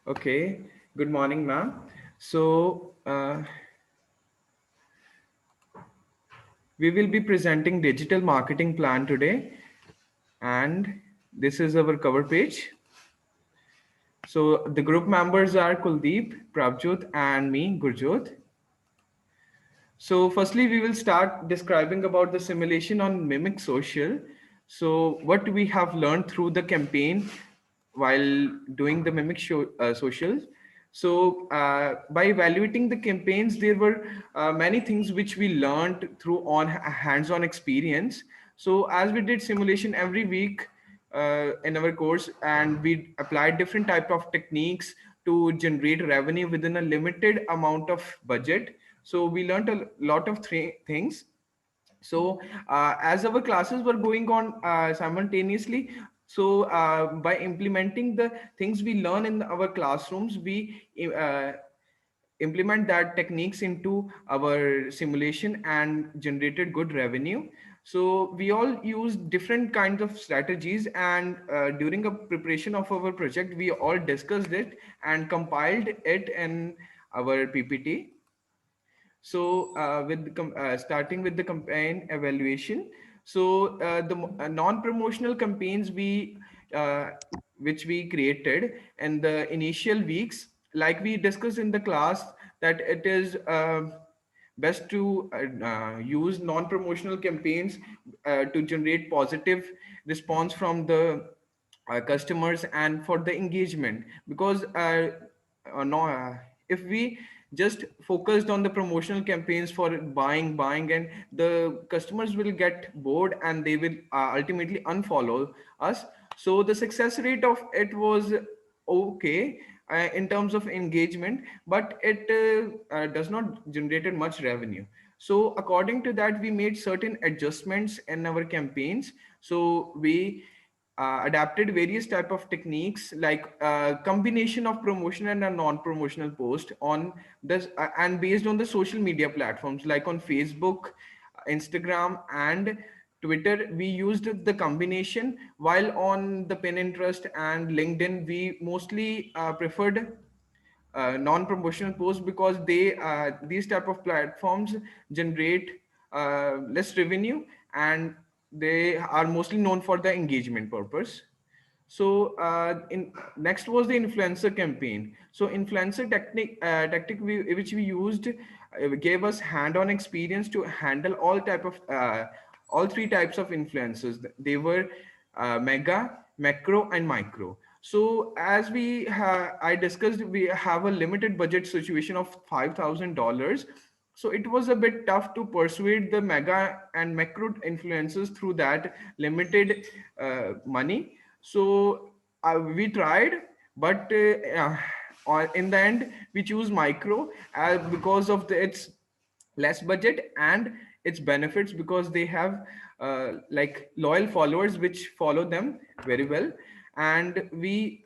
Okay, good morning, ma'am. So, we will be presenting digital marketing plan today, and this is our cover page. So, the group members are Kuldeep, Prabjot, and me, Gurjot. So, firstly, we will start describing about the simulation on Mimic Social. So, what we have learned through the campaign while doing the Social. So, by evaluating the campaigns, there were many things which we learned through on hands-on experience. So, as we did simulation every week in our course, and we applied different type of techniques to generate revenue within a limited amount of budget. So we learned a lot of things. So as our classes were going on simultaneously, so by implementing the things we learn in our classrooms, we implement that techniques into our simulation and generated good revenue. So we all use different kinds of strategies, and during a preparation of our project we all discussed it and compiled it in our PPT. So, starting with the campaign evaluation, so the non-promotional campaigns uh, which we created in the initial weeks, like we discussed in the class, that it is best to use non-promotional campaigns to generate positive response from the customers and for the engagement, because no, if we just focused on the promotional campaigns for buying, and the customers will get bored and they will ultimately unfollow us. So the success rate of it was okay in terms of engagement, but it does not generated much revenue. So according to that, we made certain adjustments in our campaigns. So we adapted various type of techniques, like combination of promotion and a non-promotional post on this, and based on the social media platforms like on Facebook, Instagram, and Twitter. We used the combination, while on the Pinterest and LinkedIn we mostly preferred non-promotional posts, because they these type of platforms generate less revenue, and they are mostly known for the engagement purpose. So in next was the influencer campaign. So influencer tactic which we used gave us hand-on experience to handle all three types of influencers. They were mega, macro, and micro. So as I discussed, we have a limited budget situation of $5,000. So it was a bit tough to persuade the mega and macro influencers through that limited money. So we tried, but in the end we choose micro because of its less budget and its benefits, because they have like loyal followers which follow them very well. And we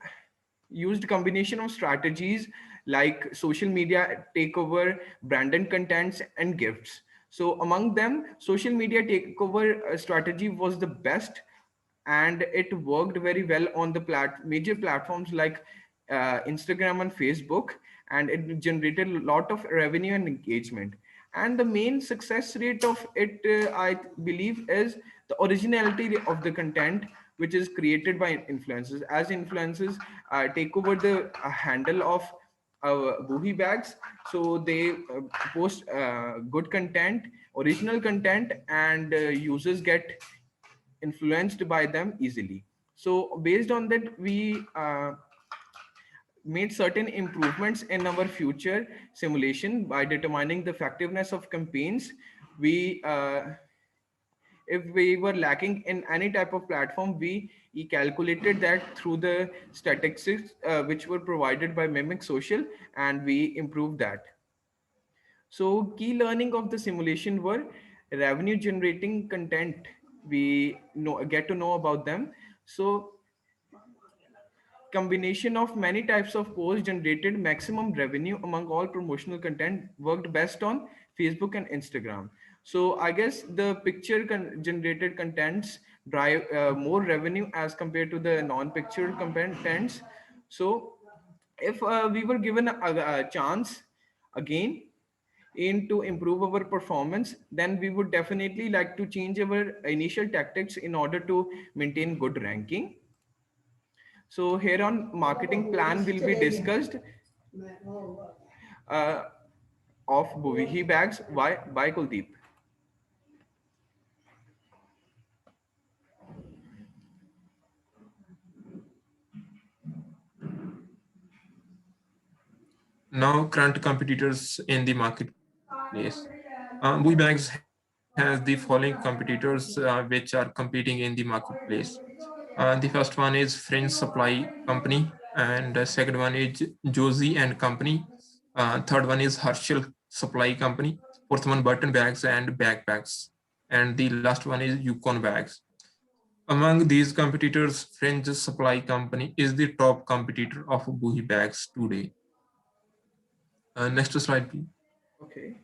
used combination of strategies like social media takeover, branded contents, and gifts. So among them, social media takeover strategy was the best, and it worked very well on the major platforms like Instagram and Facebook, and it generated a lot of revenue and engagement. And the main success rate of it, I believe, is the originality of the content which is created by influencers. As influencers take over the handle of boohie bags, so they post good content, original content, and users get influenced by them easily. So based on that, we made certain improvements in our future simulation by determining the effectiveness of campaigns. We If we were lacking in any type of platform, we calculated that through the statistics which were provided by Mimic Social, and we improved that. So key learning of the simulation were revenue generating content. We get to know about them. So combination of many types of posts generated maximum revenue among all promotional content, worked best on Facebook and Instagram. So I guess the picture generated contents drive more revenue as compared to the non-picture contents. So If we were given a chance again in to improve our performance, then we would definitely like to change our initial tactics in order to maintain good ranking. So here on marketing plan will be discussed uh, of Buvihi bags by Kuldeep. Now, current competitors in the marketplace. Bui Bags has the following competitors which are competing in the marketplace. The first one is French Supply Company, and the second one is Josie and Company. Third one is Herschel Supply Company. Fourth one, Burton Bags and Backpacks. And the last one is Yukon Bags. Among these competitors, French Supply Company is the top competitor of Bui Bags today. Next slide, please. Okay.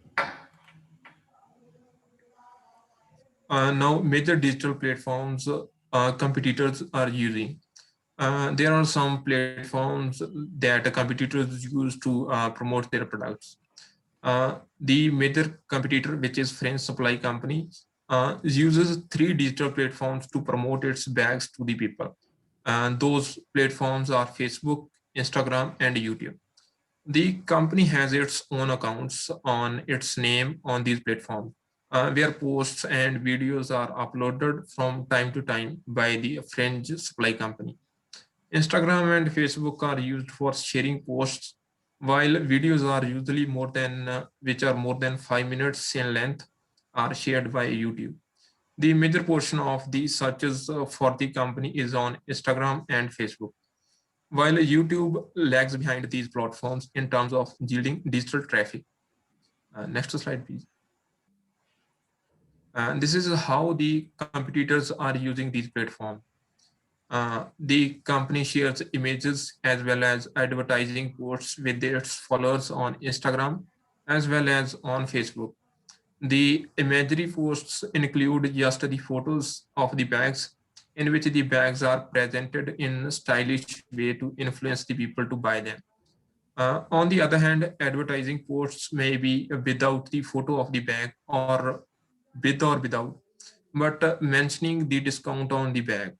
Now, major digital platforms competitors are using. There are some platforms that competitors use to promote their products. The major competitor, which is French Supply Company, uses three digital platforms to promote its bags to the people. And those platforms are Facebook, Instagram, and YouTube. The company has its own accounts on its name on these platforms, where posts and videos are uploaded from time to time by the French supply company. Instagram and Facebook are used for sharing posts, while videos are usually which are more than 5 minutes in length, are shared by YouTube. The major portion of the searches for the company is on Instagram and Facebook, while YouTube lags behind these platforms in terms of yielding digital traffic. Next slide, please. And this is how the competitors are using these platforms. The company shares images as well as advertising posts with its followers on Instagram as well as on Facebook. The imagery posts include just the photos of the bags, in which the bags are presented in a stylish way to influence the people to buy them. On the other hand, advertising posts may be without the photo of the bag or with or without, but mentioning the discount on the bag.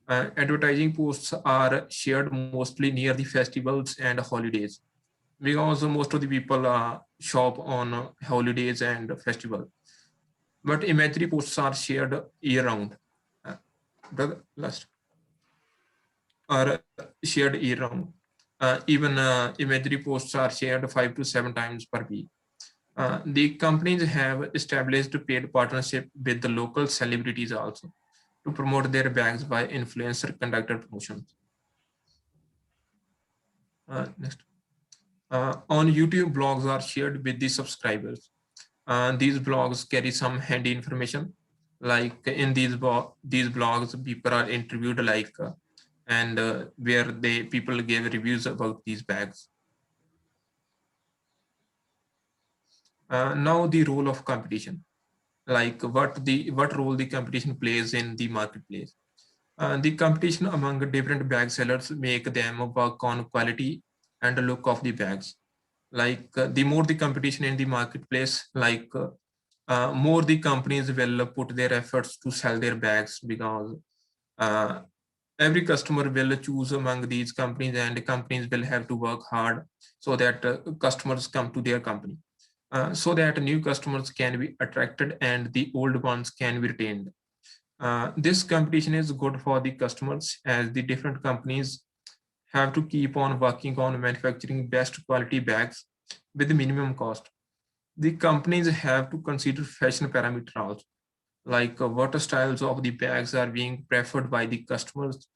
Advertising posts are shared mostly near the festivals and holidays, because most of the people shop on holidays and festival. But imagery posts are shared year round. Uh, brother, last are shared year round. Even imagery posts are shared 5 to 7 times per week. The companies have established paid partnership with the local celebrities also to promote their bags by influencer conducted promotions. Next. On YouTube, blogs are shared with the subscribers. These blogs carry some handy information. Like in these blogs, people are interviewed and where they people give reviews about these bags. Now the role of competition, like what role the competition plays in the marketplace. The competition among different bag sellers make them work on quality and the look of the bags. The more the competition in the marketplace, more the companies will put their efforts to sell their bags, because uh, every customer will choose among these companies, and companies will have to work hard so that customers come to their company, so that new customers can be attracted and the old ones can be retained. This competition is good for the customers, as the different companies have to keep on working on manufacturing best quality bags with the minimum cost. The companies have to consider fashion parameters also, what styles of the bags are being preferred by the customers,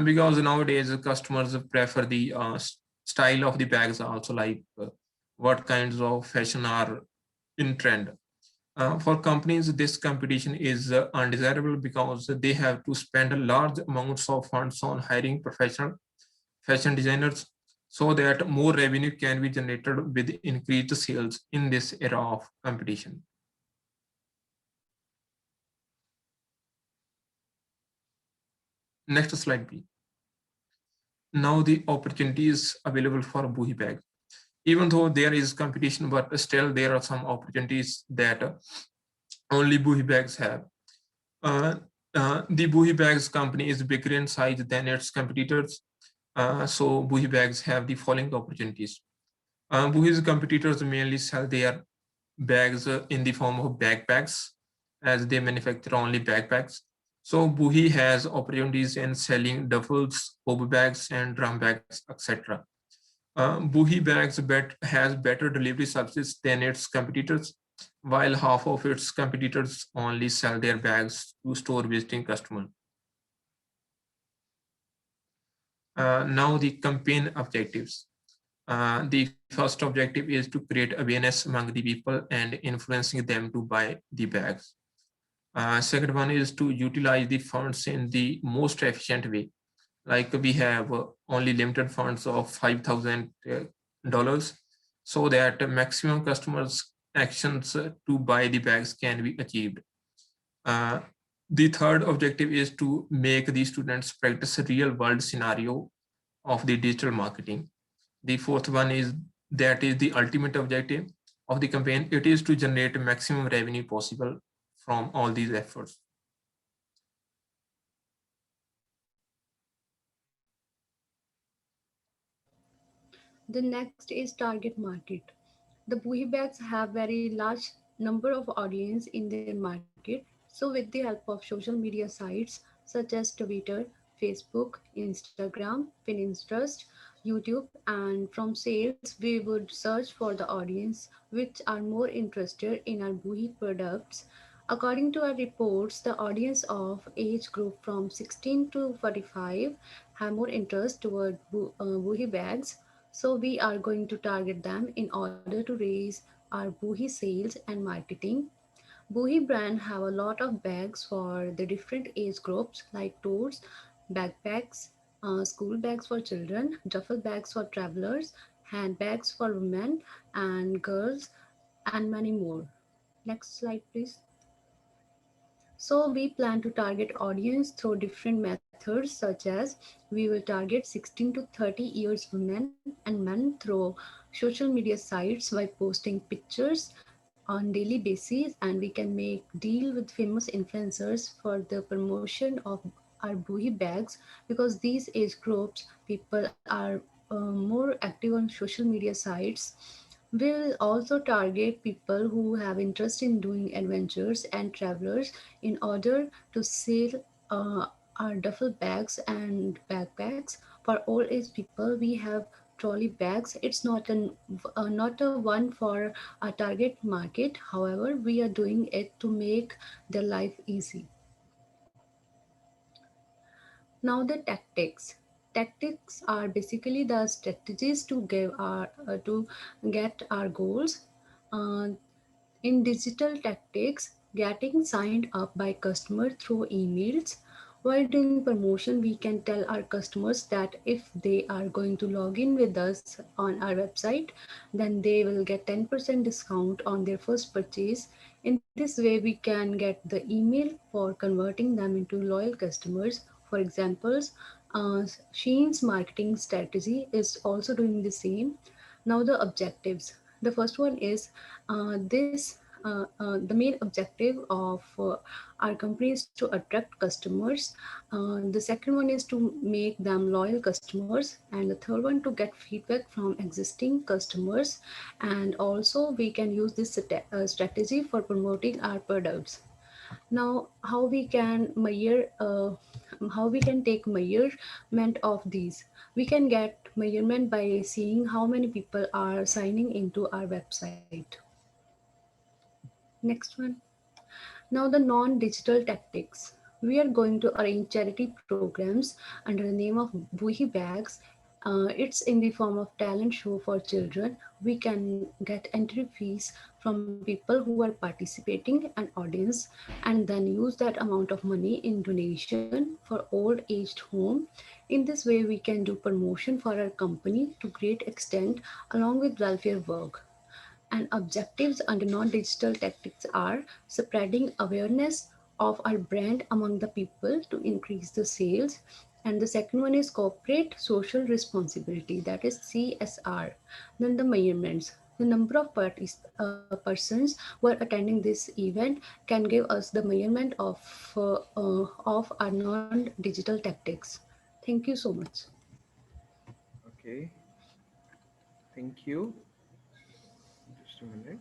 because nowadays customers prefer the style of the bags also, what kinds of fashion are in trend. For companies, this competition is undesirable, because they have to spend large amounts of funds on hiring professional fashion designers, so that more revenue can be generated with increased sales in this era of competition. Next slide, please. now the opportunities available for Buhi bags. Even though there is competition, but still there are some opportunities that only Buhi bags have. Uh, the Buhi bags company is bigger in size than its competitors. So Buhi bags have the following opportunities. Buhi's competitors mainly sell their bags in the form of backpacks, as they manufacture only backpacks. So Buhi has opportunities in selling duffels, hobby bags, and drum bags, etc. Buhi bags has better delivery services than its competitors, while half of its competitors only sell their bags to store visiting customers. Now the campaign objectives. The first objective is to create awareness among the people and influencing them to buy the bags. Second one is to utilize the funds in the most efficient way. Like we have only limited funds of $5,000 so that maximum customers actions to buy the bags can be achieved. Uh, the third objective is to make the students practice a real world scenario of the digital marketing. The fourth one is that is the ultimate objective of the campaign. It is to generate maximum revenue possible from all these efforts. The next is target market. The Buhi bags have very large number of audience in their market. So with the help of social media sites such as Twitter, Facebook, Instagram, Pinterest, YouTube, and from sales, we would search for the audience which are more interested in our Buhi products. According to our reports, the audience of age group from 16 to 45 have more interest toward Buhi bags, so we are going to target them in order to raise our Buhi sales and marketing. Buhi brand have a lot of bags for the different age groups like tours, backpacks, school bags for children, duffel bags for travelers, handbags for women and girls, and many more. Next slide, please. So we plan to target audience through different methods such as we will target 16 to 30 years women and men through social media sites by posting pictures on daily basis, and we can make deal with famous influencers for the promotion of our Buhi bags because these age groups people are more active on social media sites. We'll also target people who have interest in doing adventures and travelers in order to sell our duffel bags and backpacks. For all age people, we have trolley bags. It's not a one for a target market. However, we are doing it to make their life easy. Now the tactics. Tactics are basically the strategies to get our goals. Uh, in digital tactics, getting signed up by customer through emails. While doing promotion, we can tell our customers that if they are going to log in with us on our website, then they will get 10% discount on their first purchase. In this way, we can get the email for converting them into loyal customers. For examples, Shein's marketing strategy is also doing the same. Now the objectives. The first one is the main objective of our company is to attract customers. The second one is to make them loyal customers, and the third one to get feedback from existing customers. And also we can use this strategy for promoting our products. Now how we can take measurement of these. We can get measurement by seeing how many people are signing into our website. Next one. Now the non-digital tactics. We are going to arrange charity programs under the name of Buhi Bags. It's in the form of talent show for children. We can get entry fees from people who are participating and audience, and then use that amount of money in donation for old aged home. In this way, we can do promotion for our company to great extent along with welfare work. And objectives under non-digital tactics are spreading awareness of our brand among the people to increase the sales, And the second one is corporate social responsibility, that is CSR. Then the measurements. The number of persons who are attending this event can give us the measurement of our non-digital tactics. Thank you so much. Okay, thank you. Just a minute.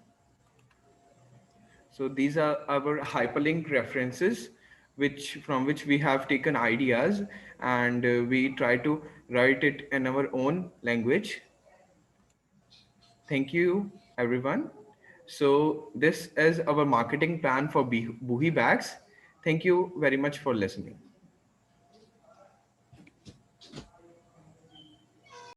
So these are our hyperlink references, which from which we have taken ideas, and we try to write it in our own language. Thank you, everyone. So this is our marketing plan for Buhi Bags. Thank you very much for listening.